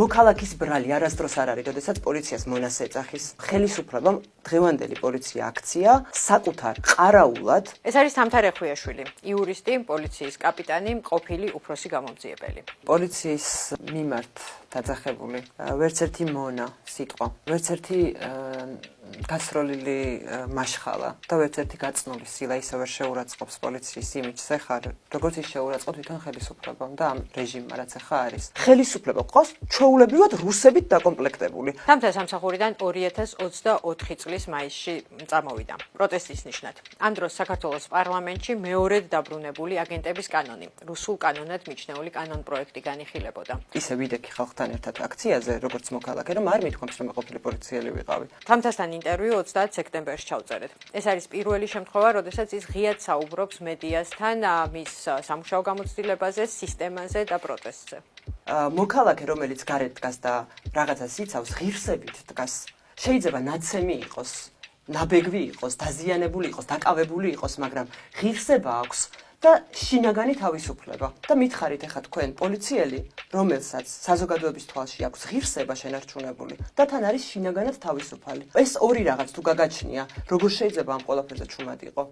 მოქალაქის ბრალი არასდროს არ არის, როდესაც პოლიციას მონას ეძახის. ხელისუფლებამ დღევანდელი პოლიცია აქცია საკუთარ ყარაულად. ეს არის თამთარ ეხვიაშვილი, იურისტი, პოლიციის კაპიტანი, ყოფილი უფროსი გამომძიებელი. პოლიციის მიმართ დაძახებული ვერც ერთი მონა სიტყვა, ვერც ერთი გასროლილი მაშხალა და ვერც ერთი გაწნული სილა ისე ვერ შეურაცხყოფს პოლიციის იმიჯს ეხარ, როგორც ის შეურაცხყოფ თვითონ ხელისუფლებამ და ამ რეჟიმმა, რაც ახლა არის. ხელისუფლება ყავს ჩვეულებრივად რუსებით დაკომპლექტებული. თამთარ სამსახურიდან 2024 წლის მაისში წამოვიდა პროტესტის ნიშნად. ამ დროს საქართველოს პარლამენტში მეორედ დაბრუნებული აგენტების კანონი, რუსულ კანონად მიჩნეული კანონპროექტი განიხილებოდა. ისე ვიდექი ხალხთან ერთად აქციაზე, როგორც მოქალაქე, რომ არ მithქვამს, რომ ყოფილი პოლიციელი ვიყავი. თამთართან ინტერვიუ 30 სექტემბერში ჩავწერეთ. ეს არის პირველი შემთხვევა, როდესაც ის ღიად საუბრობს მედიასთან მის სამუშაო გამოცდილებაზე, სისტემაზე და პროტესტზე. მოქალაქე, რომელიც გარეთ დგას და რაღაცას იცავს, ღირსებით დგას. შეიძლება ნაცემი იყოს, ნაბეგვი იყოს, დაზიანებული იყოს, დაკავებული იყოს, მაგრამ ღირსება აქვს და შინაგანი თავისუფლება. და მითხარით ახლა თქვენ პოლიციელი, რომელსაც საზოგადოების თვალში აქვს ღირსება შენარჩუნებული და თან არის შინაგანად თავისუფალი. ეს ორი რაღაც თუ გაგაჩნია, როგორ შეიძლება ამ ყველაფერზე ჩუმად იყო?